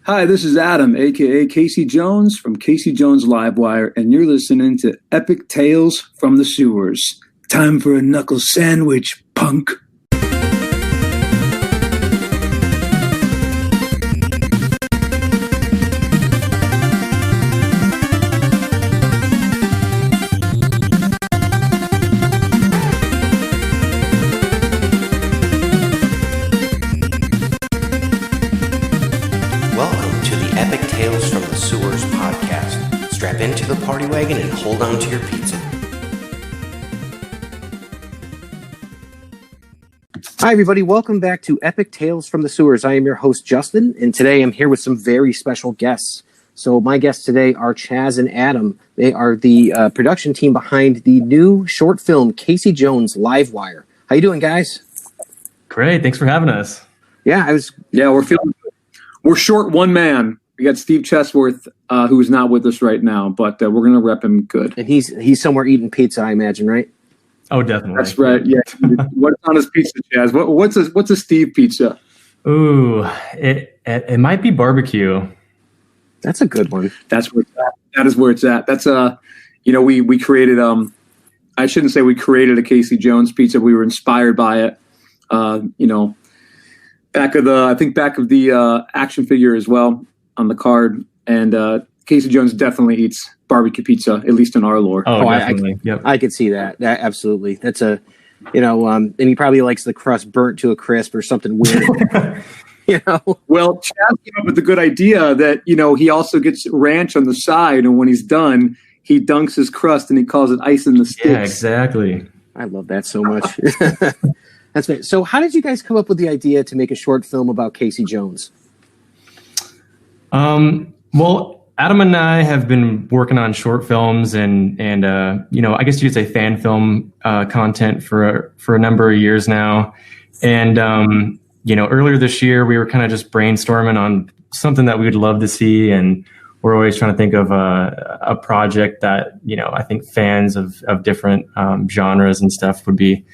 Hi, this is Adam, aka Casey Jones from Casey Jones Livewire, and you're listening to Epic Tales from the Sewers. Time for a knuckle sandwich, punk. Strap into the party wagon and hold on to your pizza. Hi, everybody. Welcome back to Epic Tales from the Sewers. I am your host, Justin, and today I'm here with some very special guests. So my guests today are Chaz and Adam. They are the production team behind the new short film, Casey Jones Livewire. How you doing, guys? Great. Thanks for having us. Yeah, we're short one man. We got Steve Chesworth, who's not with us right now, but we're going to rep him good. And he's somewhere eating pizza, I imagine, right? Oh, definitely. That's right. Yeah. What's on his pizza, Chaz? What's a Steve pizza? Ooh, it might be barbecue. That's a good one. That's where it's at. That is where it's at. That's we created I shouldn't say we created a Casey Jones pizza. We were inspired by it. Back of the action figure as well on the card, and Casey Jones definitely eats barbecue pizza, at least in our lore. Oh, definitely. Yep. I could see that. Absolutely. That's and he probably likes the crust burnt to a crisp or something weird. Well, Chaz came up with the good idea that he also gets ranch on the side, and when he's done, he dunks his crust and he calls it ice in the sticks. Yeah, exactly. I love that so much. That's great. So, how did you guys come up with the idea to make a short film about Casey Jones? Well, Adam and I have been working on short films and I guess you could say fan film content for a number of years now. And earlier this year we were kind of just brainstorming on something that we would love to see, and we're always trying to think of a project that I think fans of different genres and stuff would be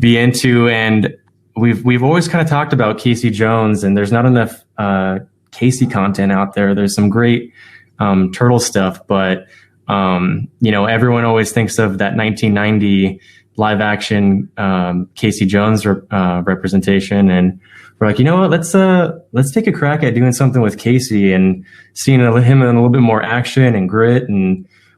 into. And we've always kind of talked about Casey Jones, and there's not enough Casey content out there. There's some great turtle stuff, but everyone always thinks of that 1990 live action Casey Jones representation, and we're like, let's take a crack at doing something with Casey and seeing him in a little bit more action and grit,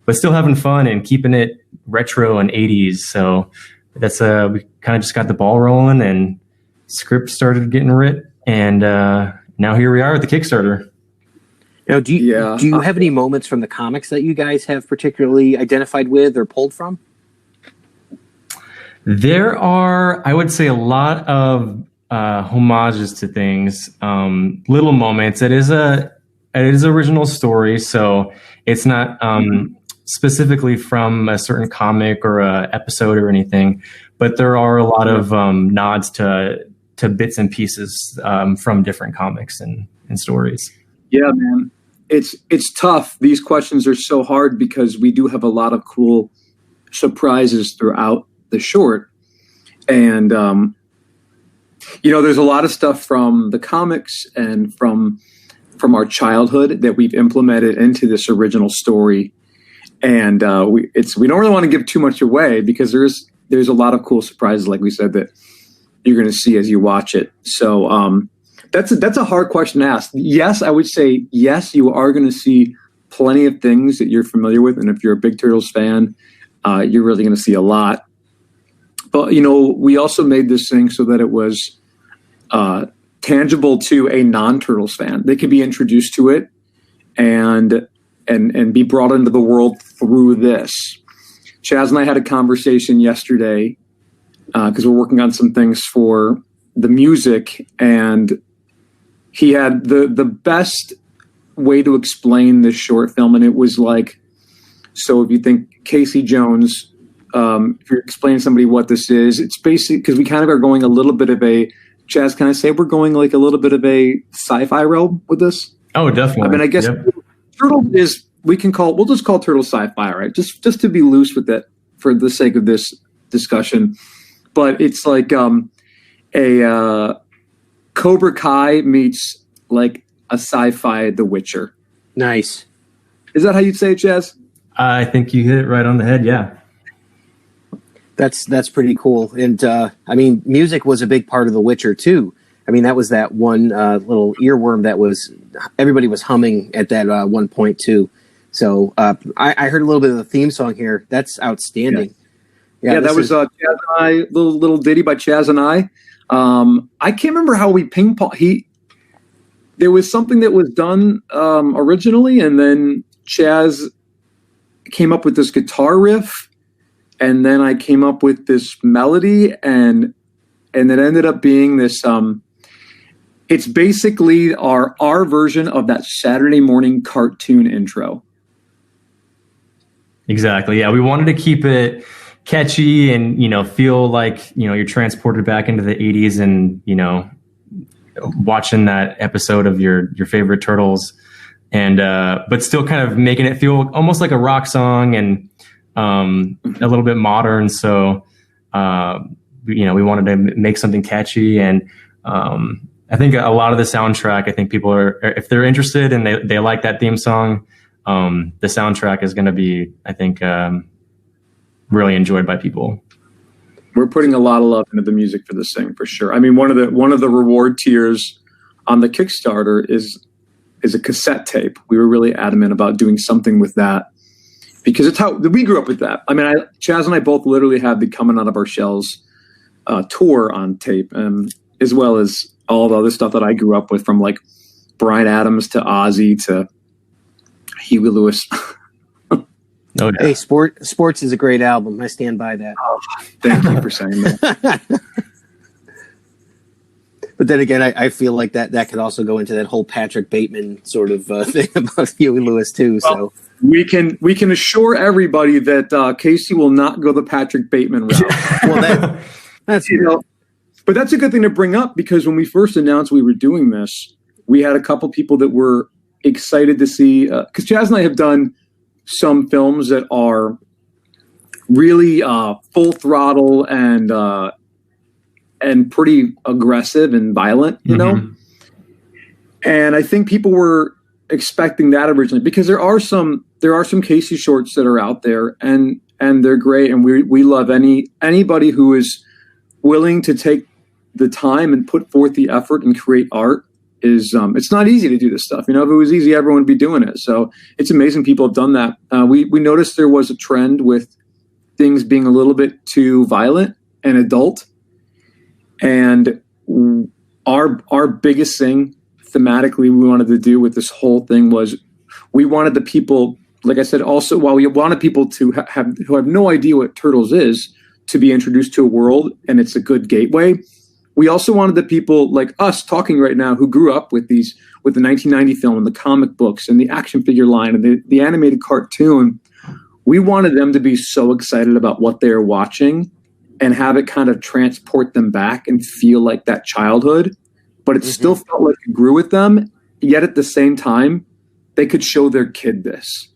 but still having fun and keeping it retro and 80s. So that's we kind of just got the ball rolling, and script started getting writ, and now here we are with the Kickstarter. Now, do you have any moments from the comics that you guys have particularly identified with or pulled from? There are, I would say, a lot of homages to things, little moments. It is original story, so it's not specifically from a certain comic or a episode or anything, but there are a lot of nods to bits and pieces from different comics and stories. Yeah, man. It's tough. These questions are so hard because we do have a lot of cool surprises throughout the short. And, there's a lot of stuff from the comics and from our childhood that we've implemented into this original story. And we don't really want to give too much away because there's a lot of cool surprises, like we said, that you're going to see as you watch it. So that's a hard question to ask. Yes, I would say yes, you are going to see plenty of things that you're familiar with. And if you're a big Turtles fan, you're really going to see a lot. But, we also made this thing so that it was tangible to a non-Turtles fan. They could be introduced to it and be brought into the world through this. Chaz and I had a conversation yesterday because we're working on some things for the music, and he had the best way to explain this short film, and it was like, so if you think Casey Jones, if you're explaining to somebody what this is, it's basically because we kind of are going a little bit of a, Chaz, can I say we're going like a little bit of a sci-fi realm with this? Oh, definitely. I mean, I guess Turtle is, we'll just call Turtle sci-fi, right? Just to be loose with it for the sake of this discussion. But it's like a Cobra Kai meets like a sci-fi The Witcher. Nice. Is that how you'd say it, Chaz? I think you hit it right on the head. Yeah. That's pretty cool. And I mean, music was a big part of The Witcher too. I mean, that was that one little earworm that was everybody was humming at that one point too. So I heard a little bit of the theme song here. That's outstanding. Yeah, that was Chaz and I, little ditty by Chaz and I. I can't remember how we ping pong. There was something that was done originally, and then Chaz came up with this guitar riff, and then I came up with this melody, and it ended up being this. It's basically our version of that Saturday morning cartoon intro. Exactly. Yeah, we wanted to keep it catchy and feel like you're transported back into the 80s and watching that episode of your favorite Turtles, and but still kind of making it feel almost like a rock song and a little bit modern. So we wanted to make something catchy, and I think a lot of the soundtrack, I think people are, if they're interested and they like that theme song, the soundtrack is going to be, I think, really enjoyed by people. We're putting a lot of love into the music for this thing, for sure. I mean, one of the reward tiers on the Kickstarter is a cassette tape. We were really adamant about doing something with that because it's how we grew up with that. I mean, Chaz and I both literally had the Coming Out of Our Shells tour on tape, as well as all the other stuff that I grew up with, from like Bryan Adams to Ozzy to Huey Lewis. Oh, yeah. Hey, Sports is a great album. I stand by that. Oh, thank you for saying that. But then again, I feel like that could also go into that whole Patrick Bateman sort of thing about Huey Lewis too. Well, so we can assure everybody that Casey will not go the Patrick Bateman route. Well, that's but that's a good thing to bring up, because when we first announced we were doing this, we had a couple people that were excited to see, because Chaz and I have done some films that are really full throttle and pretty aggressive and violent, you know. And I think people were expecting that originally, because there are some Casey shorts that are out there, and they're great, and we love anybody who is willing to take the time and put forth the effort and create art. It's not easy to do this stuff. If it was easy, everyone would be doing it. So it's amazing people have done that. We noticed there was a trend with things being a little bit too violent and adult. And our biggest thing thematically we wanted to do with this whole thing was we wanted the people, like I said, also while we wanted people to who have no idea what Turtles is, to be introduced to a world, and it's a good gateway. We also wanted the people like us talking right now who grew up with the 1990 film and the comic books and the action figure line and the animated cartoon. We wanted them to be so excited about what they're watching and have it kind of transport them back and feel like that childhood, but it still felt like it grew with them. Yet at the same time, they could show their kid this.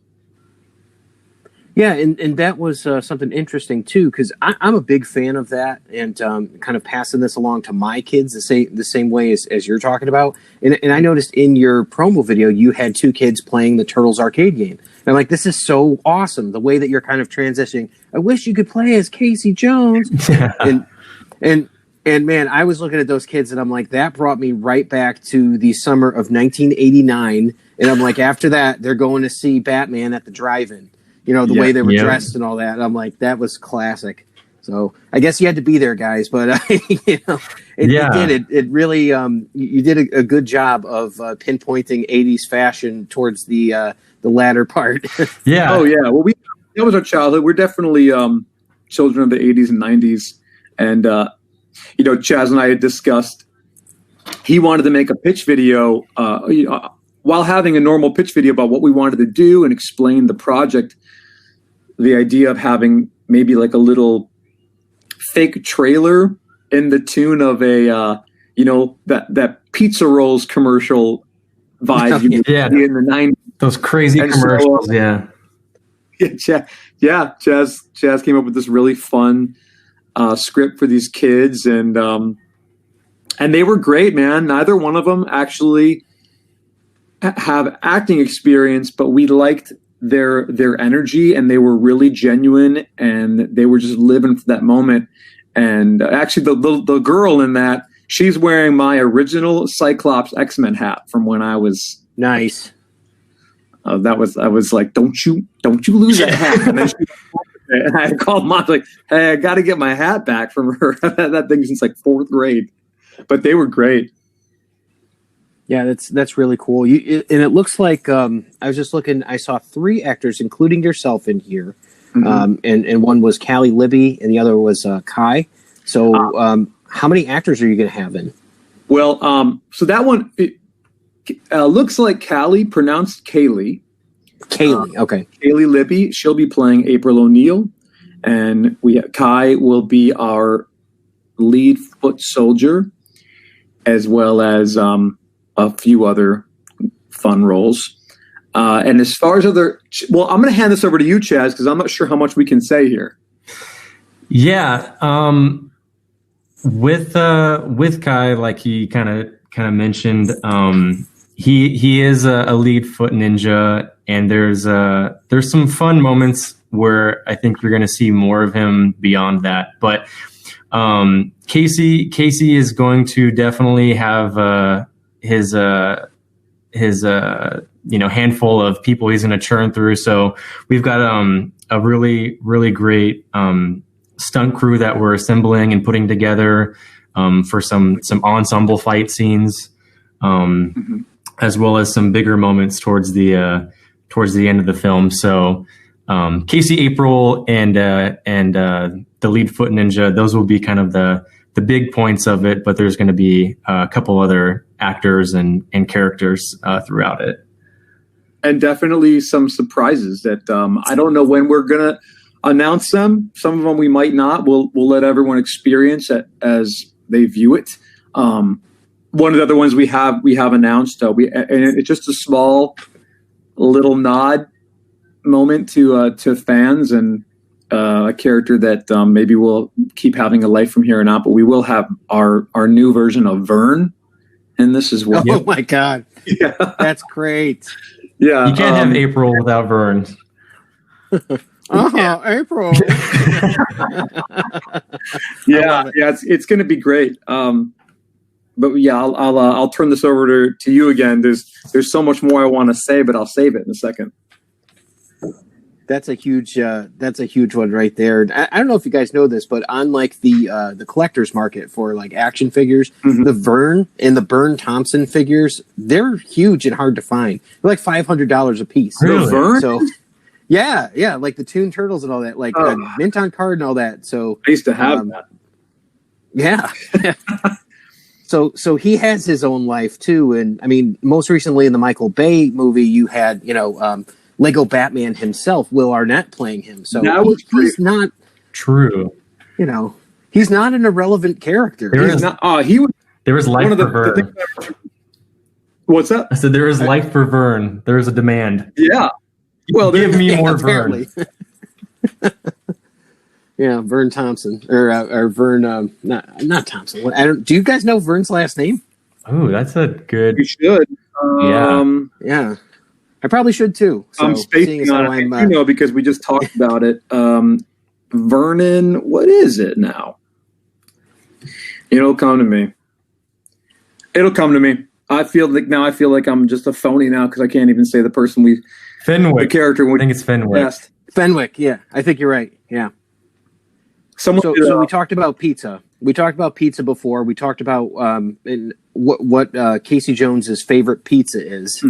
Yeah, and that was something interesting too, because I'm a big fan of that, and kind of passing this along to my kids the same way as you're talking about. And I noticed in your promo video you had two kids playing the Turtles arcade game. And I'm like, this is so awesome, the way that you're kind of transitioning. I wish you could play as Casey Jones. and man, I was looking at those kids and I'm like, that brought me right back to the summer of 1989. And I'm like, after that, they're going to see Batman at the drive-in. The way they were dressed and all that. I'm like, that was classic. So I guess you had to be there, guys. But, it did. It really, you did a good job of pinpointing 80s fashion towards the latter part. Yeah. Oh, yeah. Well, that was our childhood. We're definitely children of the 80s and 90s. And, Chaz and I had discussed, he wanted to make a pitch video, while having a normal pitch video about what we wanted to do and explain the project. The idea of having maybe like a little fake trailer in the tune of a, that pizza rolls commercial vibe you would see in the 90s. Those crazy commercials, Chaz came up with this really fun script for these kids, and they were great, man. Neither one of them actually have acting experience, but we liked their energy, and they were really genuine, and they were just living for that moment. And actually, the girl in that, she's wearing my original Cyclops X-Men hat from when I was nice. I was like, don't you lose that hat. And then and I called Mom, like, hey, I got to get my hat back from her. That thing since like 4th grade. But they were great. Yeah, that's really cool. And it looks like I was just looking. I saw 3 actors, including yourself, in here, and one was Callie Libby, and the other was Kai. So, how many actors are you going to have in? Well, so that one looks like Callie, pronounced Kaylee. Kaylee, okay. Kaylee Libby, she'll be playing April O'Neil, and Kai will be our lead foot soldier, as well as a few other fun roles. And as far as I'm going to hand this over to you, Chaz, because I'm not sure how much we can say here. Yeah. With Kai, like he kind of mentioned, he is a lead foot ninja, and there's some fun moments where I think you're going to see more of him beyond that. But Casey is going to definitely have his handful of people he's going to churn through. So we've got a really, really great stunt crew that we're assembling and putting together for some ensemble fight scenes, as well as some bigger moments towards the end of the film. So Casey, April, and the lead foot ninja, those will be kind of the big points of it, but there's going to be a couple other actors and characters throughout it. And definitely some surprises that I don't know when we're going to announce them. Some of them we might not. We'll let everyone experience it as they view it. One of the other ones we have announced, and it's just a small little nod moment to fans, and a character that maybe will keep having a life from here on out. But we will have our new version of Vern, and this is what. Oh my God, yeah. That's great. Yeah, you can't have April without Vern. April. yeah, it's going to be great. But yeah, I'll turn this over to you again. There's so much more I want to say, but I'll save it in a second. That's a huge one right there. I don't know if you guys know this, but on like the collector's market for like action figures, the Vern and the Vern Thompson figures, they're huge and hard to find. They're like $500 a piece. Really? Vern? So yeah, like the Toon Turtles and all that, like mint on card and all that. So I used to have that. Yeah. So he has his own life too, and I mean, most recently in the Michael Bay movie, you had Lego Batman himself, Will Arnett, playing him. So he's not true. He's not an irrelevant character. He's not. He was. There was life for Vern. What's that? I said there is life for Vern. There is a demand. Yeah. Well, give me more Vern. Yeah, Vern Thompson or Vern. Not Thompson. Do you guys know Vern's last name? Oh, that's a good. You should. Yeah. I probably should too. So, I'm spacing on it, because we just talked about it. Vernon, what is it now? It'll come to me. I feel like I'm just a phony now because I can't even say the person Fenwick. The character. I think it's Fenwick. Yes. Fenwick. Yeah, I think you're right. Yeah. So we talked about pizza. We talked about pizza before. We talked about what Casey Jones's favorite pizza is.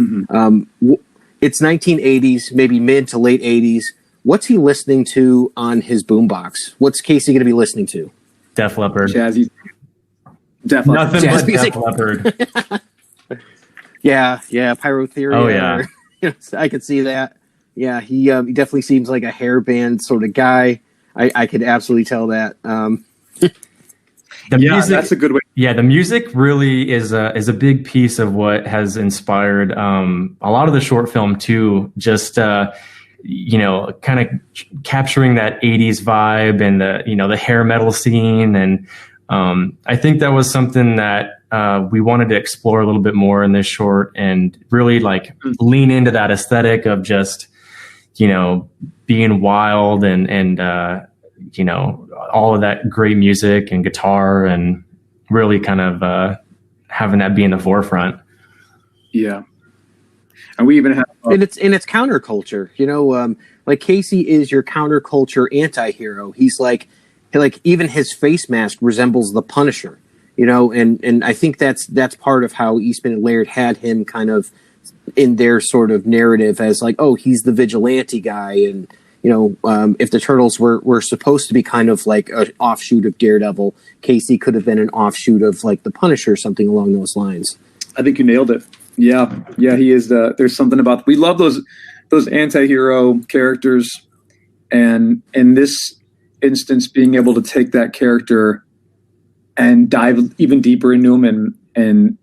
It's 1980s, maybe mid to late 80s. What's he listening to on his boombox? What's Casey going to be listening to? Def Leppard. Jazzy. Def Leppard. Nothing but Def Leppard. Yeah, Pyrotheria. Oh yeah, I could see that. Yeah, he definitely seems like a hairband sort of guy. I could absolutely tell that. Music, that's a good way. Yeah, the music really is a big piece of what has inspired a lot of the short film too. Just kind of capturing that '80s vibe and the hair metal scene, and I think that was something that we wanted to explore a little bit more in this short and really like lean into that aesthetic of just, being wild and all of that great music and guitar and really kind of having that be in the forefront. Yeah. And we even have and it's counterculture, like Casey is your counterculture anti-hero. He's like even his face mask resembles the Punisher, and I think that's part of how Eastman and Laird had him kind of in their sort of narrative as like, oh, he's the vigilante guy. And if the Turtles were supposed to be kind of like an offshoot of Daredevil, Casey could have been an offshoot of like the Punisher or something along those lines. I think you nailed it. Yeah, he is. There's something about, we love those anti-hero characters, and in this instance, being able to take that character and dive even deeper into them and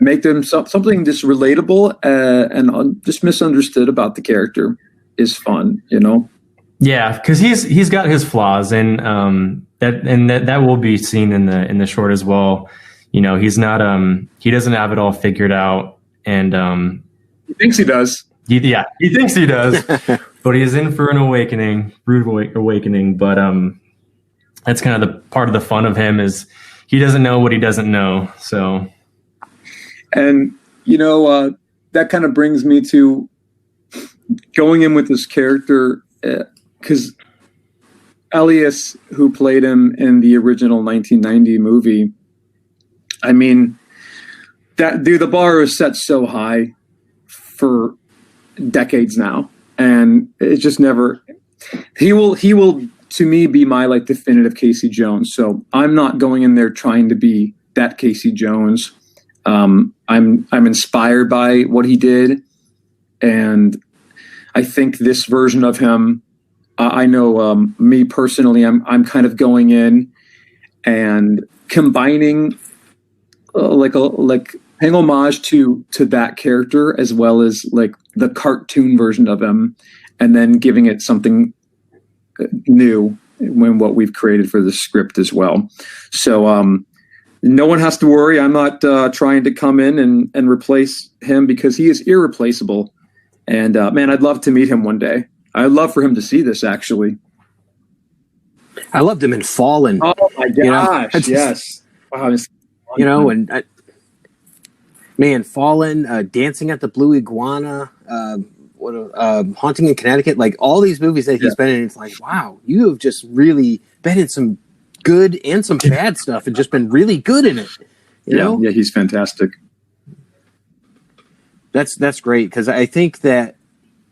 make them something just relatable and just misunderstood about the character is fun, Yeah, because he's got his flaws, and that will be seen in the short as well. He's not he doesn't have it all figured out, and he thinks he does. He thinks he does, but he is in for an rude awakening. But that's kind of the part of the fun of him is he doesn't know what he doesn't know. So, and that kind of brings me to going in with this character, because Elias, who played him in the original 1990 movie, I mean, the bar is set so high for decades now, and it's just never. He will to me be my like definitive Casey Jones. So I'm not going in there trying to be that Casey Jones. I'm inspired by what he did, and I think this version of him. I know me personally. I'm kind of going in and combining paying homage to that character as well as like the cartoon version of him, and then giving it something new when what we've created for the script as well. So no one has to worry. I'm not trying to come in and replace him, because he is irreplaceable. And man, I'd love to meet him one day. I'd love for him to see this, actually. I loved him in Fallen. Oh my gosh, yes. Wow, and man, Fallen, Dancing at the Blue Iguana, Haunting in Connecticut, like all these movies that he's been in, it's like, wow, you have just really been in some good and some bad stuff and just been really good in it. You know? Yeah, he's fantastic. That's great, because I think that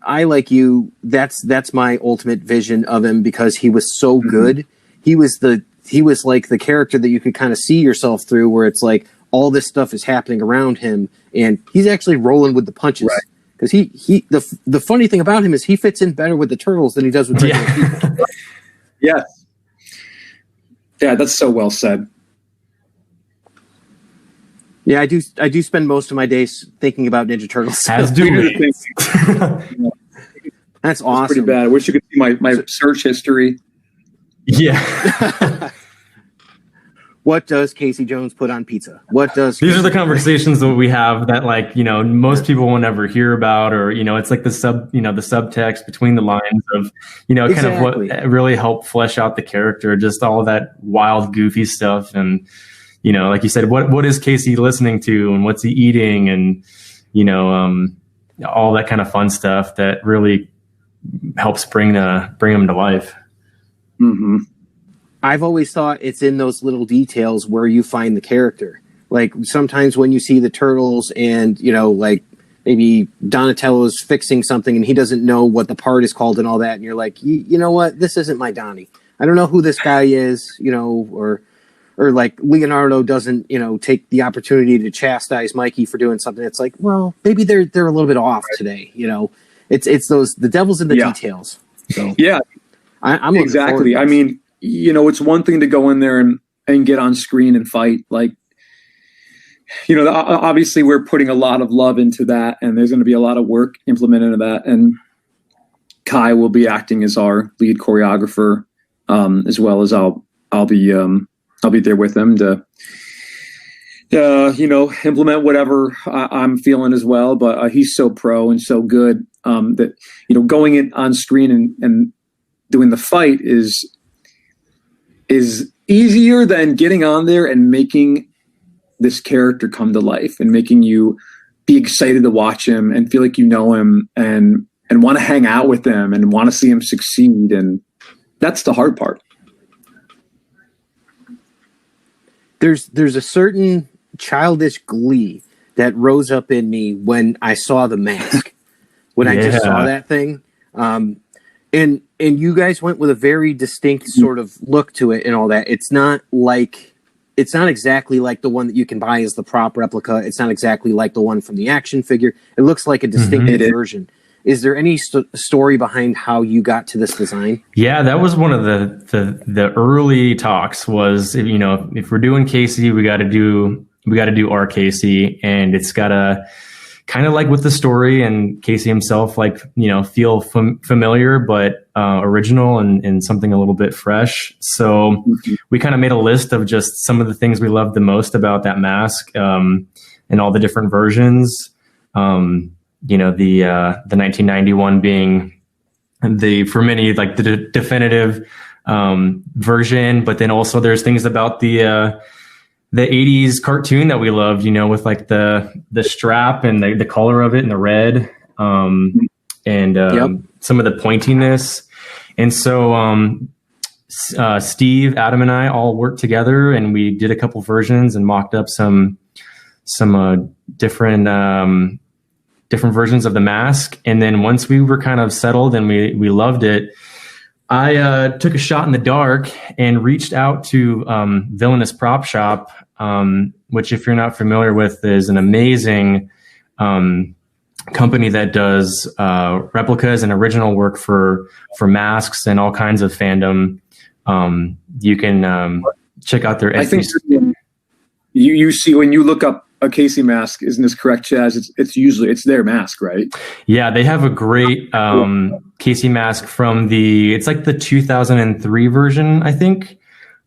I, like you, that's my ultimate vision of him, because he was so good. He was like the character that you could kind of see yourself through, where it's like all this stuff is happening around him and he's actually rolling with the punches. Right. Because the funny thing about him is he fits in better with the Turtles than he does with regular people. Yes. Yeah, that's so well said. Yeah, I do spend most of my days thinking about Ninja Turtles. As do we. That's awesome. That's pretty bad. I wish you could see my search history. Yeah. What does Casey Jones put on pizza? These are the conversations that we have that, like, most people won't ever hear about, or, it's like the subtext between the lines of, kind of what really helped flesh out the character, just all of that wild, goofy stuff. And, like you said, what is Casey listening to and what's he eating, and, all that kind of fun stuff that really helps bring him to life. Mm-hmm. I've always thought it's in those little details where you find the character. Like sometimes when you see the Turtles and, like maybe Donatello's fixing something and he doesn't know what the part is called and all that. And you're like, you know what? This isn't my Donnie. I don't know who this guy is, or like Leonardo doesn't, take the opportunity to chastise Mikey for doing something. It's like, well, maybe they're a little bit off today. It's the devil's in the details. So yeah, I'm exactly. I mean, it's one thing to go in there and get on screen and fight. Like, obviously we're putting a lot of love into that, and there's going to be a lot of work implemented into that. And Kai will be acting as our lead choreographer, as well as I'll be there with him to implement whatever I'm feeling as well. But he's so pro and so good that, going in on screen and doing the fight is easier than getting on there and making this character come to life and making you be excited to watch him and feel like you know him and want to hang out with him and want to see him succeed. And that's the hard part. There's a certain childish glee that rose up in me when I saw the mask, when I just saw that thing. And you guys went with a very distinct sort of look to it and all that. It's not exactly like the one that you can buy as the prop replica. It's not exactly like the one from the action figure. It looks like a distinct version. Is there any story behind how you got to this design? Yeah, that was one of the early talks. Was, if we're doing Casey, we got to do our Casey, and it's got to kind of like with the story and Casey himself, feel familiar but original and something a little bit fresh. So we kind of made a list of just some of the things we loved the most about that mask, and all the different versions. The 1991 being for many, like the definitive version, but then also there's things about the 80s cartoon that we loved, with like the strap and the color of it and the red, and some of the pointiness. And so Steve, Adam, and I all worked together, and we did a couple versions and mocked up some different versions of the mask. And then once we were kind of settled and we loved it, I took a shot in the dark and reached out to Villainous Prop Shop, which, if you're not familiar with, is an amazing company that does replicas and original work for masks and all kinds of fandom. You can check out their. I think you see when you look up a Casey mask, isn't this correct, Chaz? It's their mask, right? Yeah, they have a great Casey mask from it's like the 2003 version, I think,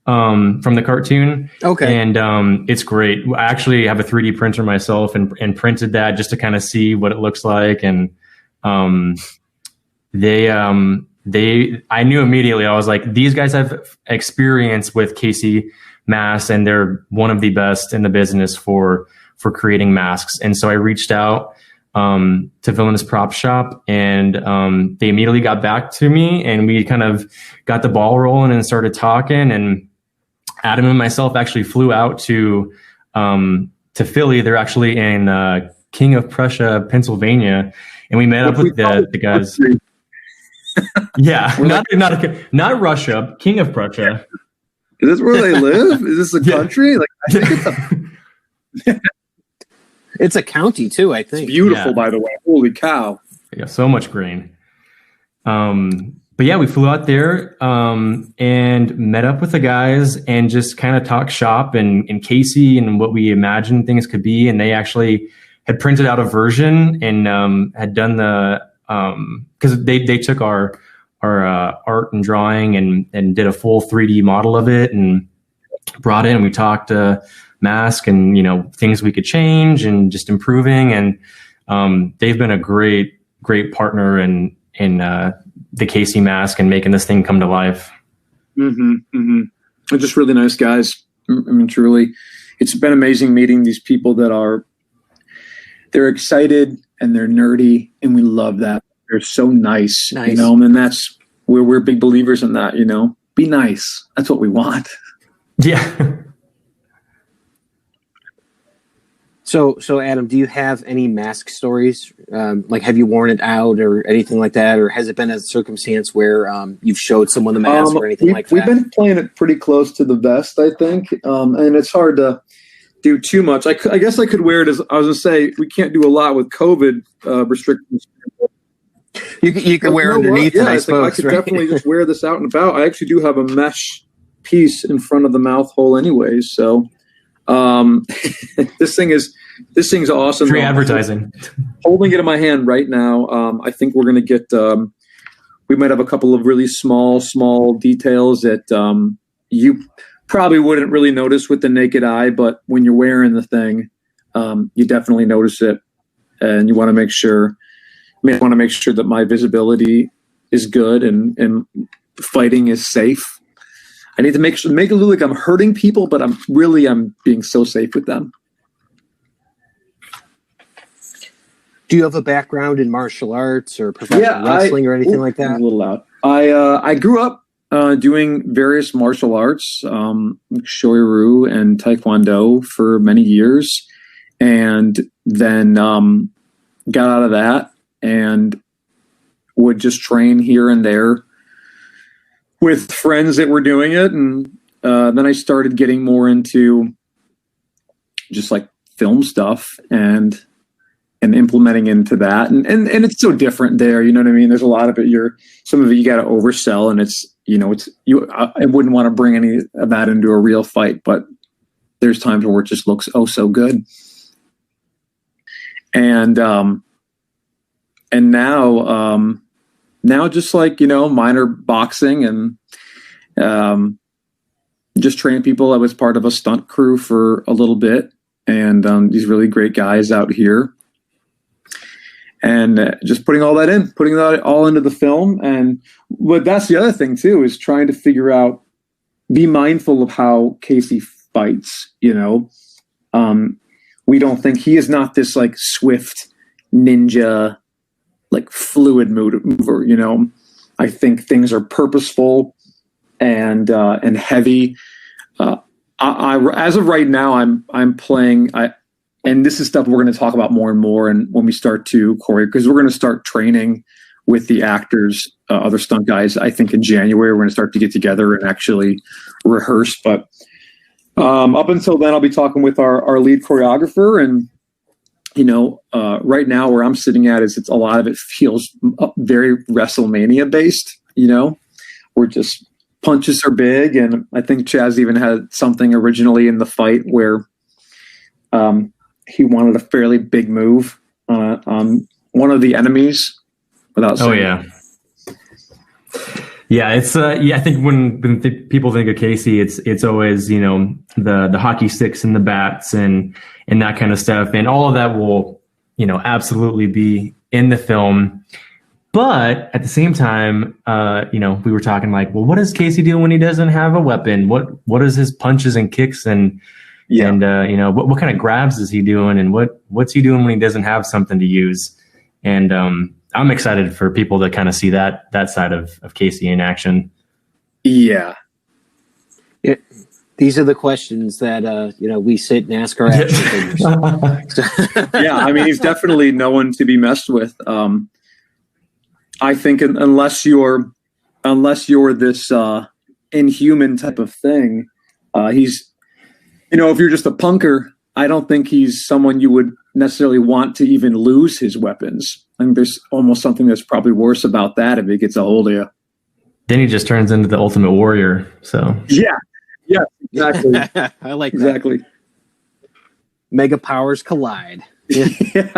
from the cartoon. Okay. And it's great. I actually have a 3D printer myself and printed that just to kind of see what it looks like. And I knew immediately, I was like, these guys have experience with Casey masks, and they're one of the best in the business for creating masks. And so I reached out to Villainous Prop Shop, and they immediately got back to me, and we kind of got the ball rolling and started talking. And Adam and myself actually flew out to Philly. They're actually in King of Prussia, Pennsylvania, and we met up with the guys. Yeah, not Russia, King of Prussia. Is this where they live? Is this a country? Like, I think it's a county too, I think. It's beautiful, by the way. Holy cow. Yeah, so much green. But yeah, we flew out there and met up with the guys and just kind of talked shop and Casey and what we imagined things could be. And they actually had printed out a version and had done because they took our art and drawing and did a full 3D model of it and brought in. We talked mask and things we could change and just improving. And they've been a great partner in the Casey mask and making this thing come to life. They're just really nice guys. I mean, truly, it's been amazing meeting these people they're excited and they're nerdy, and we love that. They're so nice. And that's where we're big believers in that, be nice. That's what we want. Yeah. So Adam, do you have any mask stories? Like, have you worn it out or anything like that? Or has it been a circumstance where you've showed someone the mask or anything like that? We've been playing it pretty close to the vest, I think. And it's hard to do too much. I guess I could wear it as, I was going to say, we can't do a lot with COVID restrictions. You can wear underneath it, I suppose. I could definitely just wear this out and about. I actually do have a mesh piece in front of the mouth hole anyways. So this thing's awesome. Free advertising. Holding it in my hand right now. I think we're going to get, we might have a couple of really small details that probably wouldn't really notice with the naked eye, but when you're wearing the thing, you definitely notice it, and you want to make sure that my visibility is good and fighting is safe. I need to make it look like I'm hurting people, but I'm being so safe with them. Do you have a background in martial arts or professional wrestling or anything like that? A little loud. I grew up doing various martial arts, shoyu and taekwondo for many years, and then got out of that and would just train here and there with friends that were doing it. And then I started getting more into just like film stuff and implementing into that. And it's so different there. You know what I mean? There's a lot of it. Some of it you got to oversell, and I wouldn't want to bring any of that into a real fight, but there's times where it just looks so good. And now just like, minor boxing and just training people. I was part of a stunt crew for a little bit, and these really great guys out here. And just putting that all into the film. But that's the other thing too, is trying to be mindful of how Casey fights. We don't think he is not this like swift ninja, like fluid mover. I think things are purposeful and heavy. As of right now, I'm playing. And this is stuff we're going to talk about more and more. And when we start to choreo, because we're going to start training with the actors, other stunt guys, I think in January, we're going to start to get together and actually rehearse. But up until then, I'll be talking with our lead choreographer. And, right now where I'm sitting at is a lot of it feels very WrestleMania based, where just punches are big. And I think Chaz even had something originally in the fight where he wanted a fairly big move on one of the enemies without saying. Oh, yeah. Yeah, it's I think when people think of Casey, it's always, the hockey sticks and the bats and that kind of stuff. And all of that will, absolutely be in the film. But at the same time, we were talking like, well, what does Casey do when he doesn't have a weapon? What is his punches and kicks and what kind of grabs is he doing, and what's he doing when he doesn't have something to use? And I'm excited for people to kind of see that side of Casey in action. Yeah. These are the questions that we sit and ask our action figures. Yeah, I mean, he's definitely no one to be messed with. I think unless you're this inhuman type of thing, he's. If you're just a punker, I don't think he's someone you would necessarily want to even lose his weapons. I think there's almost something that's probably worse about that if he gets a hold of you. Then he just turns into the Ultimate Warrior. So yeah, exactly. I like exactly. That. Mega powers collide. Yeah.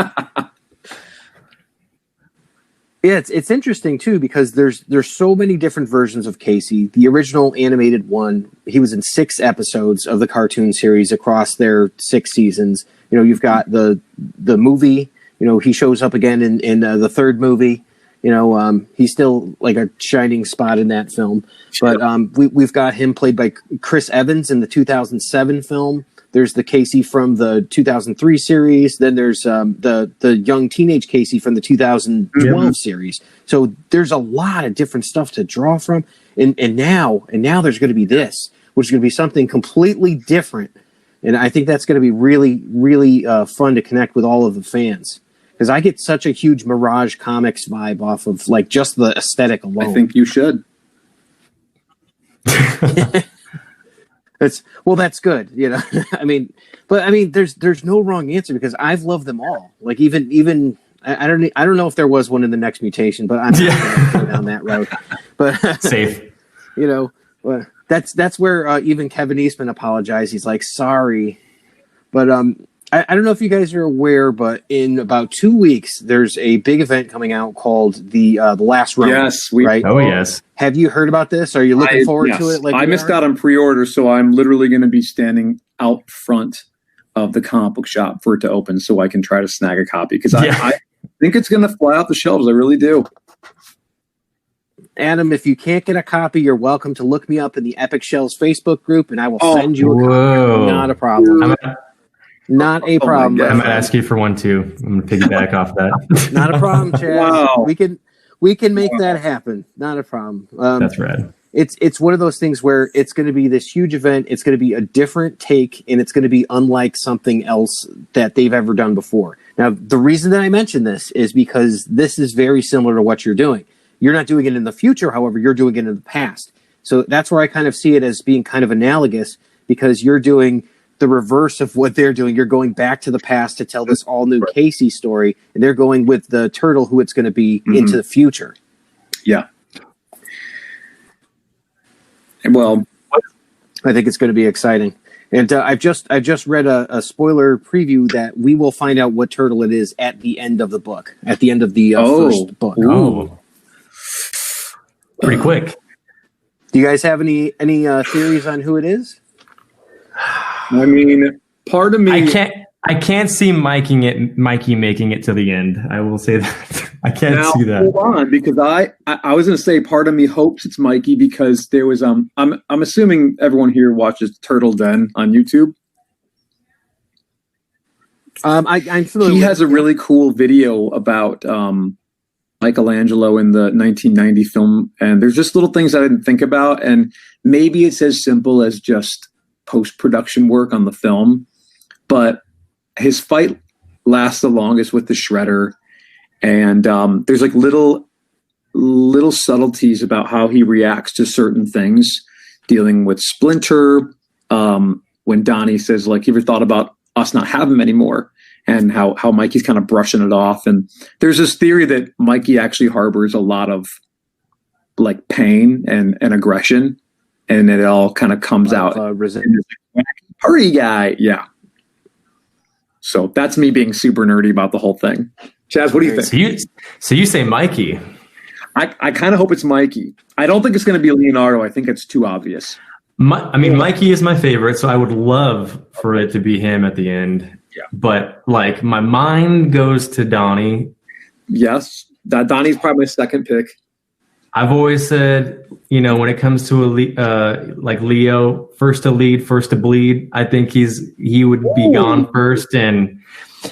Yeah, it's interesting too because there's so many different versions of Casey. The original animated one, he was in 6 episodes of the cartoon series across their 6 seasons. You've got the movie. He shows up again in the 3rd movie. He's still like a shining spot in that film. But we've got him played by Chris Evans in the 2007 film. There's the Casey from the 2003 series. Then there's the young teenage Casey from the 2012 series. So there's a lot of different stuff to draw from. And now there's going to be this, which is going to be something completely different. And I think that's going to be really, really fun to connect with all of the fans. Because I get such a huge Mirage Comics vibe off of like just the aesthetic alone. I think you should. That's good, there's no wrong answer because I've loved them all. Like even I don't know if there was one in the Next Mutation, but I'm not going to go down that road. But safe, that's where even Kevin Eastman apologized. He's like, sorry, but I don't know if you guys are aware, but in about 2 weeks, there's a big event coming out called the Last Round. Yes, right? Oh, yes. Have you heard about this? Are you looking forward to it? Like I missed out on pre-order, so I'm literally going to be standing out front of the comic book shop for it to open, so I can try to snag a copy because I think it's going to fly off the shelves. I really do. Adam, if you can't get a copy, you're welcome to look me up in the Epic Shelves Facebook group, and I will send you a copy. Not a problem. Not a problem. I'm going to ask you for one, too. I'm going to piggyback off that. Not a problem, Chad. Wow. We can make that happen. Not a problem. That's rad. It's one of those things where it's going to be this huge event. It's going to be a different take, and it's going to be unlike something else that they've ever done before. Now, the reason that I mention this is because this is very similar to what you're doing. You're not doing it in the future, however, you're doing it in the past. So that's where I kind of see it as being kind of analogous, because you're doing the reverse of what they're doing. You're going back to the past to tell this all new Casey story, and they're going with the turtle who it's going to be into the future. Yeah. Well, I think it's going to be exciting. And I've just read a spoiler preview that we will find out what turtle it is at the end of the book, at the end of the first book. Oh, pretty quick. Do you guys have any theories on who it is? I mean, part of me, I can't see Mikey making it to the end. I will say that. I can't see that. Hold on, because I was going to say part of me hopes it's Mikey because there was I'm assuming everyone here watches Turtle Den on YouTube. I'm familiar. He has a really cool video about Michelangelo in the 1990 film, and there's just little things I didn't think about, and maybe it's as simple as just post-production work on the film, but his fight lasts the longest with the Shredder, and there's like little subtleties about how he reacts to certain things, dealing with Splinter, when Donnie says, like, you ever thought about us not having him anymore? And how Mikey's kind of brushing it off. And there's this theory that Mikey actually harbors a lot of like pain and aggression, and it all kind of comes out. Party guy. Yeah. So that's me being super nerdy about the whole thing. Chaz, what do you think? So you say Mikey. I kind of hope it's Mikey. I don't think it's going to be Leonardo. I think it's too obvious. Mikey is my favorite, so I would love for it to be him at the end. Yeah. Like my mind goes to Donnie. Yes. Donnie's probably my second pick. I've always said, when it comes to like Leo, first to lead, first to bleed, I think he would be gone first, and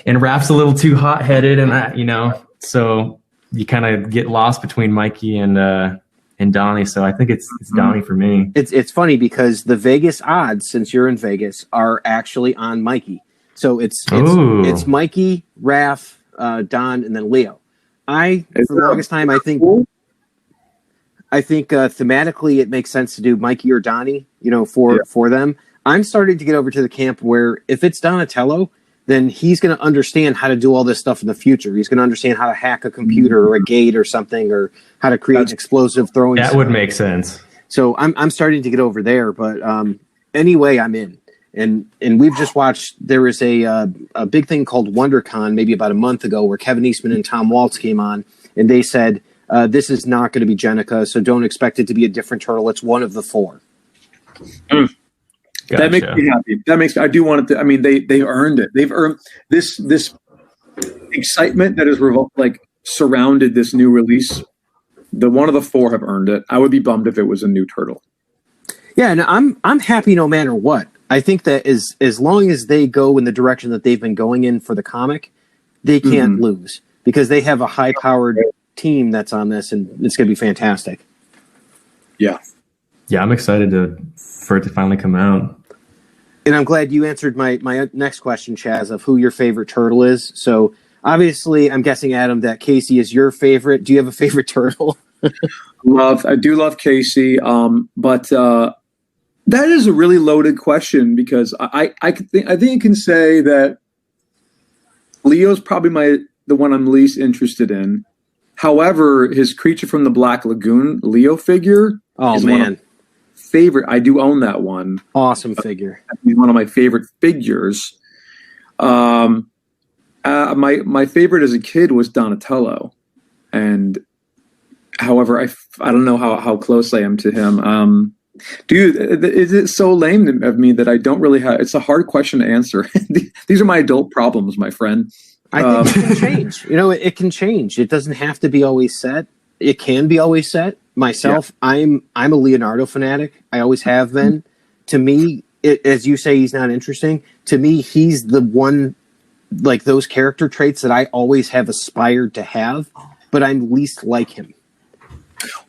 Raph's a little too hot-headed, and so you kind of get lost between Mikey and Donnie. So I think it's Donnie for me. It's funny because the Vegas odds, since you're in Vegas, are actually on Mikey. So it's Mikey, Raph, Don, and then Leo. For the longest time, I think thematically it makes sense to do Mikey or Donnie, for them. I'm starting to get over to the camp where if it's Donatello, then he's going to understand how to do all this stuff in the future. He's going to understand how to hack a computer or a gate or something, or how to create an explosive throwing. That would make sense. So I'm starting to get over there, but anyway, I'm in. And we've just watched. There was a big thing called WonderCon maybe about a month ago where Kevin Eastman and Tom Waltz came on, and they said this is not going to be Jennica, so don't expect it to be a different turtle. It's one of the four. Gotcha. That makes me happy. I do want it to. I mean, they earned it. They've earned this excitement that has surrounded this new release. The one of the four have earned it. I would be bummed if it was a new turtle. Yeah, and I'm happy no matter what. I think that as long as they go in the direction that they've been going in for the comic, they can't lose because they have a high-powered team that's on this, and it's going to be fantastic. Yeah. Yeah, I'm excited for it to finally come out. And I'm glad you answered my next question, Chaz, of who your favorite turtle is. So obviously, I'm guessing, Adam, that Casey is your favorite. Do you have a favorite turtle? I do love Casey, but that is a really loaded question because I think I can say that Leo's probably the one I'm least interested in. However, his Creature from the Black Lagoon Leo figure is one of my favorite. I do own that one. Awesome figure. He's one of my favorite figures. My favorite as a kid was Donatello, and however, I don't know how close I am to him. Dude, is it so lame of me that I don't really have? It's a hard question to answer. These are my adult problems, my friend. I think it can change. It can change. It doesn't have to be always set. It can be always set. Myself, yeah. I'm a Leonardo fanatic. I always have been. To me, as you say, he's not interesting. To me, he's the one, like those character traits that I always have aspired to have, but I'm least like him.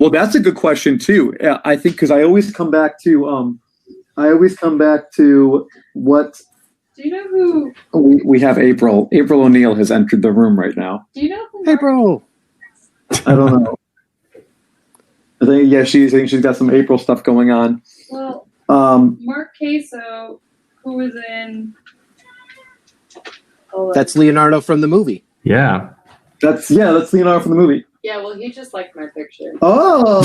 Well, that's a good question too. I think because I always come back to what. Do you know who we have? April O'Neil has entered the room right now. Do you know who April? I don't know. I think she's got some April stuff going on. Well, Mark Queso, who was in. That's Leonardo from the movie. Yeah. That's Leonardo from the movie. Yeah, well, he just liked my picture. Oh,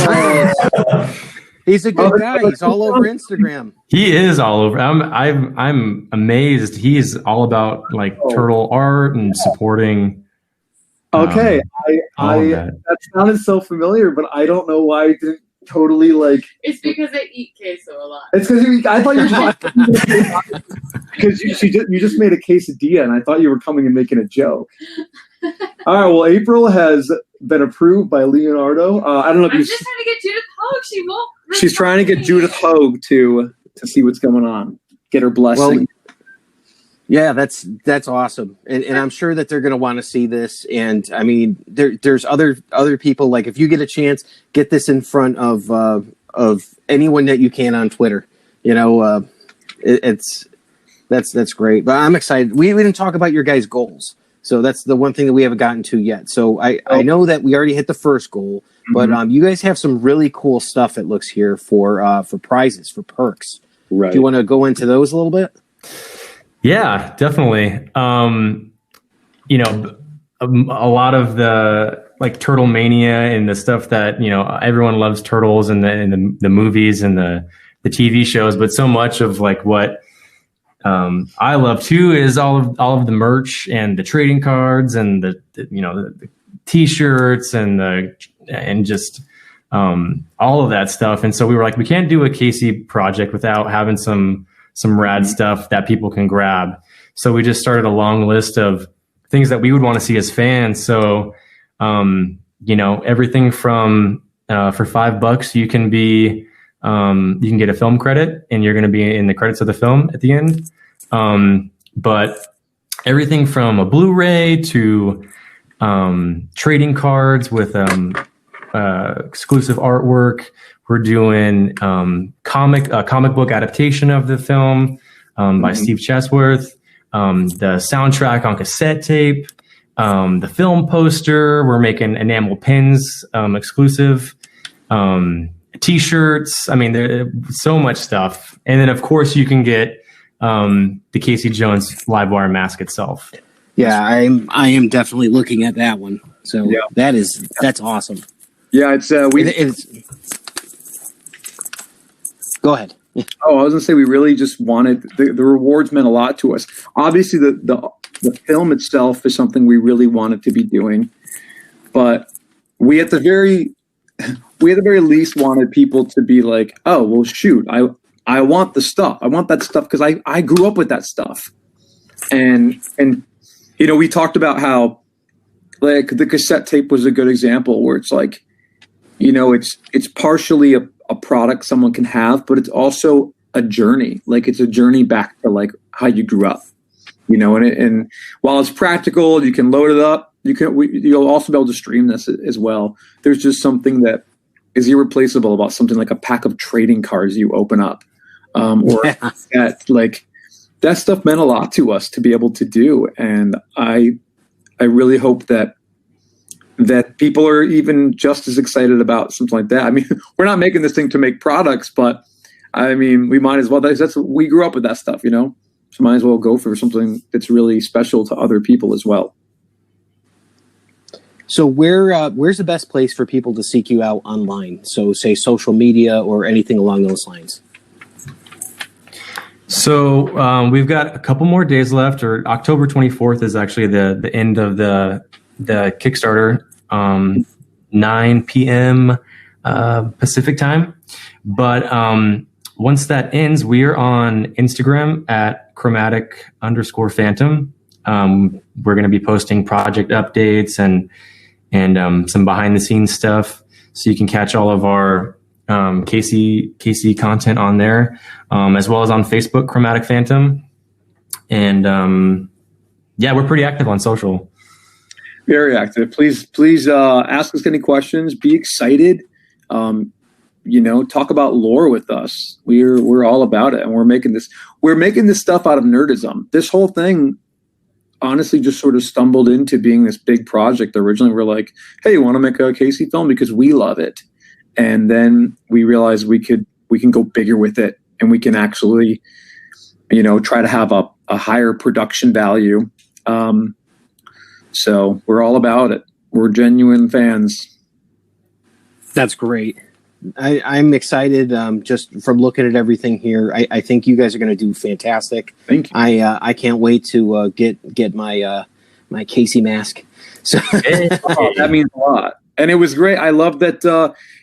he's a good guy. He's all over Instagram. He is all over. I'm amazed. He's all about turtle art and supporting. Okay, that sounded so familiar, but I don't know why I didn't totally It's because I eat queso a lot. It's because I thought you were because you just made a quesadilla, and I thought you were coming and making a joke. All right, well, April has been approved by Leonardo. I don't know if I'm just trying to get Judith Hogue. She won't. She's trying to get Judith Hogue to see what's going on. Get her blessing. Well, yeah, that's awesome, and I'm sure that they're going to want to see this. And I mean, there's other people. Like, if you get a chance, get this in front of anyone that you can on Twitter. That's great. But I'm excited. We didn't talk about your guys' goals. So that's the one thing that we haven't gotten to yet. So I know that we already hit the first goal, but you guys have some really cool stuff, it looks here, for prizes, for perks. Right. Do you want to go into those a little bit? Yeah, definitely. A lot of the Turtle Mania and the stuff that, everyone loves turtles and the movies and the TV shows, but so much of what I love too is all of the merch and the trading cards and the T-shirts and just all of that stuff. And so we were like, we can't do a Casey project without having some rad stuff that people can grab. So we just started a long list of things that we would want to see as fans. So everything from for $5 you can be you can get a film credit, and you're going to be in the credits of the film at the end. But everything from a Blu-ray to trading cards with exclusive artwork. We're doing comic book adaptation of the film by Steve Chesworth. The soundtrack on cassette tape. The film poster. We're making enamel pins exclusive. T-shirts. I mean, there's so much stuff. And then, of course, you can get the Casey Jones Livewire mask itself. Yeah, I am definitely looking at that one. So yeah. That's awesome. Yeah, it's Go ahead. Oh, I was gonna say, we really just wanted the rewards meant a lot to us. Obviously, the film itself is something we really wanted to be doing, but we at the very least wanted people to be like, oh, well, shoot, I want the stuff. I want that stuff because I grew up with that stuff, and we talked about how the cassette tape was a good example where it's it's partially a product someone can have, but it's also a journey. It's a journey back to how you grew up, and while it's practical, you can load it up. You'll also be able to stream this as well. There's just something that is irreplaceable about something like a pack of trading cards you open up, or that stuff meant a lot to us to be able to do. And I really hope that people are even just as excited about something like that. I mean, we're not making this thing to make products, but I mean, we might as well. We grew up with that stuff, so might as well go for something that's really special to other people as well. So where's the best place for people to seek you out online? So say social media or anything along those lines. So we've got a couple more days left, or October 24th is actually the end of the Kickstarter, 9 p.m. Pacific time. But once that ends, we are on Instagram at Chromatic_Phantom. We're going to be posting project updates and some behind the scenes stuff, so you can catch all of our KC content on there, as well as on Facebook, Chromatic Phantom. And yeah, we're pretty active on social. Very active. Please ask us any questions. Be excited. Talk about lore with us. We're all about it, and we're making this stuff out of nerdism. This whole thing honestly just sort of stumbled into being this big project. Originally, we're like, hey, you want to make a Casey film because we love it. And then we realized we can go bigger with it, and we can actually, try to have a higher production value. So we're all about it. We're genuine fans. That's great. I'm excited just from looking at everything here. I think you guys are going to do fantastic. Thank you. I can't wait to get my my Casey mask. So that means a lot. And it was great. I love that.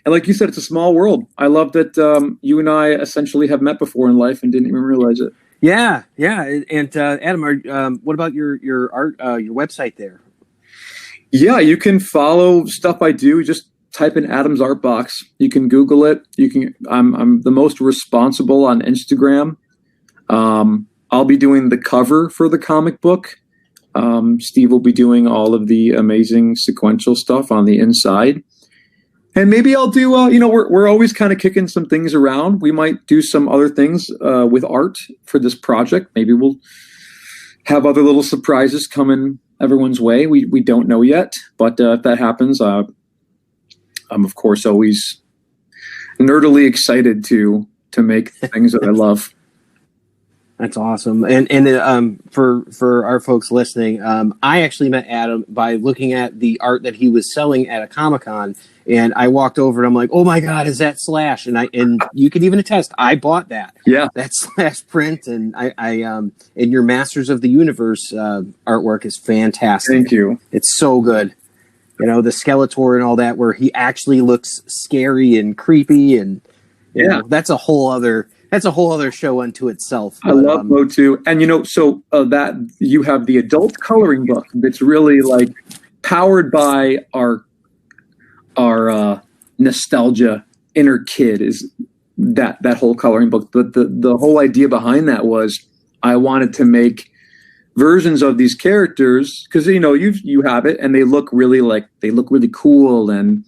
And like you said, it's a small world. I love that you and I essentially have met before in life and didn't even realize it. Yeah. And Adam, what about your art, your website there? Yeah, you can follow stuff I do. Just type in Adam's Art Box. You can Google it. I'm the most responsible on Instagram. I'll be doing the cover for the comic book. Steve will be doing all of the amazing sequential stuff on the inside. And maybe I'll do, we're always kind of kicking some things around. We might do some other things with art for this project. Maybe we'll have other little surprises coming everyone's way. We don't know yet, but if that happens, I'm of course always nerdily excited to make things that I love. That's awesome. And for our folks listening, I actually met Adam by looking at the art that he was selling at a Comic-Con, and I walked over and I'm like, "Oh my God, is that Slash?" And you can even attest, I bought that. Yeah, that Slash print, and and your Masters of the Universe artwork is fantastic. Thank you. It's so good. The Skeletor and all that, where he actually looks scary and creepy, and you know, that's a whole other show unto itself. I love Motu. And, so that you have the adult coloring book that's really like powered by our nostalgia inner kid is that whole coloring book. But the whole idea behind that was I wanted to make versions of these characters because, you have it and they look really cool and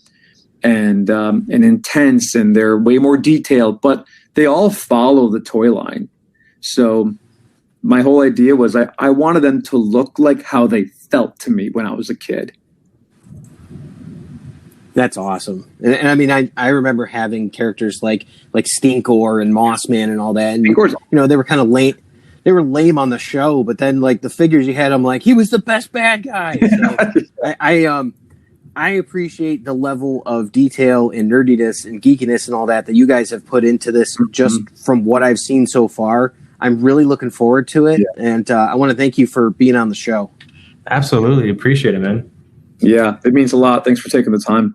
intense, and they're way more detailed, but they all follow the toy line. So my whole idea was I wanted them to look like how they felt to me when I was a kid. That's awesome. And I mean, I remember having characters like Stinkor and Mossman and all that. And, they were kind of lame. They were lame on the show, but then like the figures you had, I'm like, he was the best bad guy. So I appreciate the level of detail and nerdiness and geekiness and all that you guys have put into this. Just from what I've seen so far, I'm really looking forward to it. Yeah. And I want to thank you for being on the show. Absolutely. Appreciate it, man. Yeah, it means a lot. Thanks for taking the time.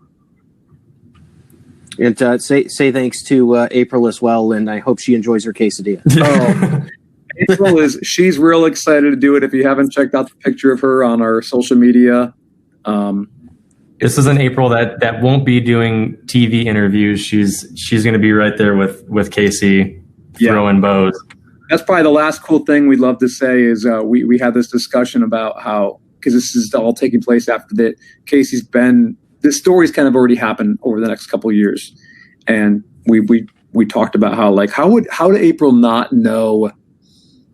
And say thanks to April as well, and I hope she enjoys her quesadilla. April she's real excited to do it. If you haven't checked out the picture of her on our social media, this is an April that won't be doing TV interviews. She's going to be right there with Casey throwing bows. That's probably the last cool thing we'd love to say is we had this discussion about how, because this is all taking place after that Casey's been, this story's kind of already happened over the next couple of years, and we talked about how would April not know?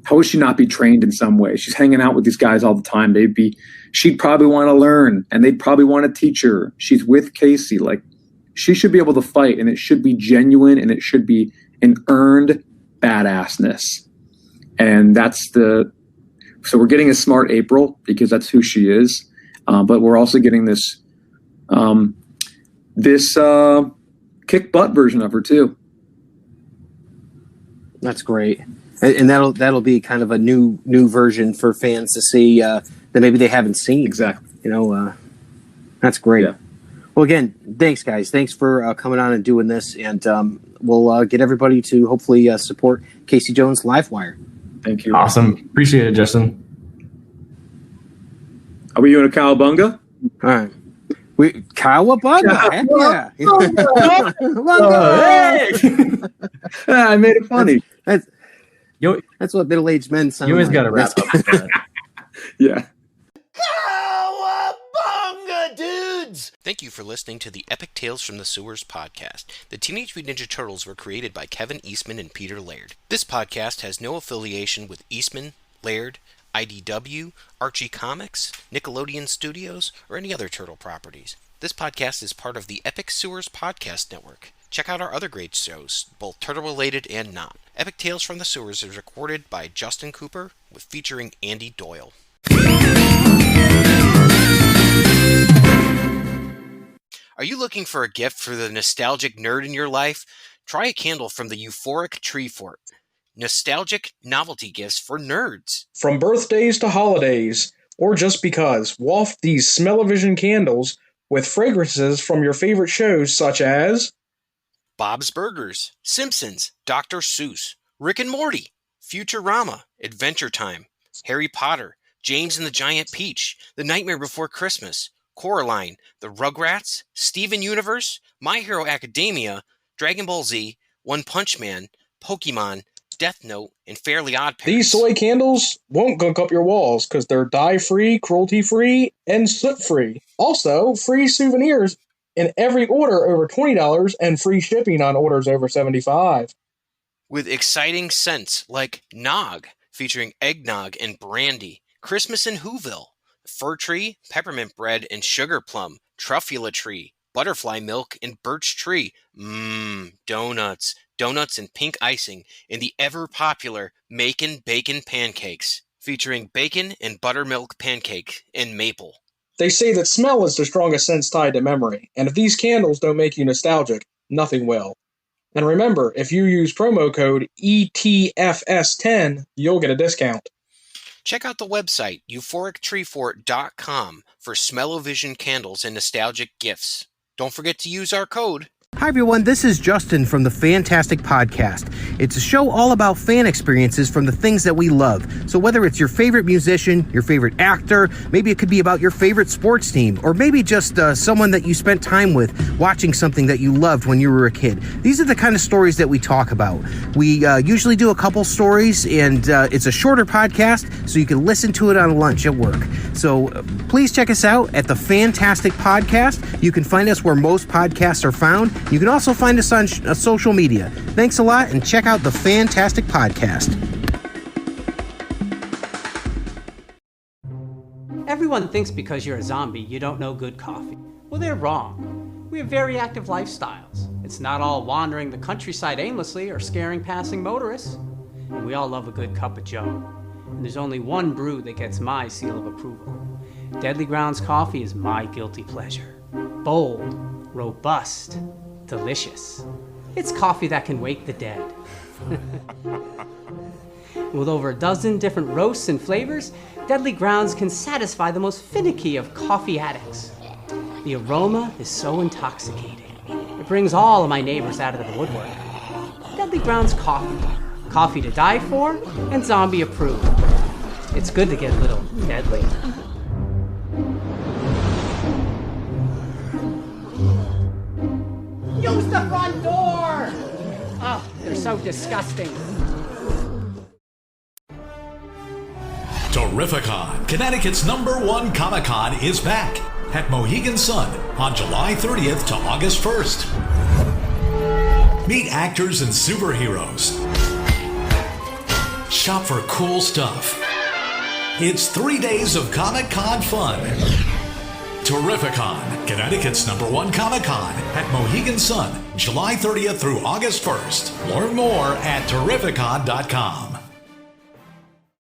How would she not be trained in some way? She's hanging out with these guys all the time. She'd probably want to learn, and they'd probably want to teach her. She's with Casey. Like, she should be able to fight, and it should be genuine, and it should be an earned badassness. And so we're getting a smart April because that's who she is. But we're also getting this kick butt version of her too. That's great. And that'll be kind of a new version for fans to see that maybe they haven't seen. Exactly. That's great. Yeah. Well, again, thanks, guys. Thanks for coming on and doing this, and we'll get everybody to hopefully support Casey Jones Livewire. Thank you. Awesome. Appreciate it, Justin. Are we doing a cowabunga? All right. Cowabunga. Heck yeah. I made it funny. That's what middle-aged men sound You always like. got to wrap up with that. Yeah. Cowabunga, dudes! Thank you for listening to the Epic Tales from the Sewers podcast. The Teenage Mutant Ninja Turtles were created by Kevin Eastman and Peter Laird. This podcast has no affiliation with Eastman, Laird, IDW, Archie Comics, Nickelodeon Studios, or any other Turtle properties. This podcast is part of the Epic Sewers Podcast Network. Check out our other great shows, both turtle-related and not. Epic Tales from the Sewers is recorded by Justin Cooper, with featuring Andy Doyle. Are you looking for a gift for the nostalgic nerd in your life? Try a candle from the Euphoric Tree Fort. Nostalgic novelty gifts for nerds. From birthdays to holidays, or just because, waft these smell-o-vision candles with fragrances from your favorite shows such as Bob's Burgers, Simpsons, Dr. Seuss, Rick and Morty, Futurama, Adventure Time, Harry Potter, James and the Giant Peach, The Nightmare Before Christmas, Coraline, The Rugrats, Steven Universe, My Hero Academia, Dragon Ball Z, One Punch Man, Pokemon, Death Note, and Fairly Odd Parents. These soy candles won't gunk up your walls because they're dye-free, cruelty-free, and soot-free. Also, free souvenirs in every order over $20 and free shipping on orders over $75. With exciting scents like Nog, featuring eggnog and brandy, Christmas in Whoville, Fir Tree, Peppermint Bread and Sugar Plum, Truffula Tree, Butterfly Milk and Birch Tree, donuts and pink icing, and the ever-popular Macon Bacon Pancakes, featuring bacon and buttermilk pancake and maple. They say that smell is the strongest sense tied to memory, and if these candles don't make you nostalgic, nothing will. And remember, if you use promo code ETFS10, you'll get a discount. Check out the website, euphorictreefort.com, for smell-o-vision candles and nostalgic gifts. Don't forget to use our code. Hi, everyone. This is Justin from the Fantastic Podcast. It's a show all about fan experiences from the things that we love. So whether it's your favorite musician, your favorite actor, maybe it could be about your favorite sports team, or maybe just someone that you spent time with watching something that you loved when you were a kid. These are the kind of stories that we talk about. We usually do a couple stories, and it's a shorter podcast, so you can listen to it on lunch at work. So please check us out at the Fantastic Podcast. You can find us where most podcasts are found. You can also find us on social media. Thanks a lot, and check out the Fantastic Podcast. Everyone thinks because you're a zombie, you don't know good coffee. Well, they're wrong. We have very active lifestyles. It's not all wandering the countryside aimlessly or scaring passing motorists. And we all love a good cup of joe. And there's only one brew that gets my seal of approval. Deadly Grounds coffee is my guilty pleasure. Bold, robust, delicious. It's coffee that can wake the dead. With over a dozen different roasts and flavors, Deadly Grounds can satisfy the most finicky of coffee addicts. The aroma is so intoxicating. It brings all of my neighbors out of the woodwork. Deadly Grounds coffee. Coffee to die for, and zombie approved. It's good to get a little deadly. Use the front door! Oh, they're so disgusting. Terrificon, Connecticut's #1 Comic-Con, is back at Mohegan Sun on July 30th to August 1st. Meet actors and superheroes. Shop for cool stuff. It's 3 days of Comic-Con fun. Terrificon, Connecticut's #1 Comic-Con at Mohegan Sun, July 30th through August 1st. Learn more at Terrificon.com.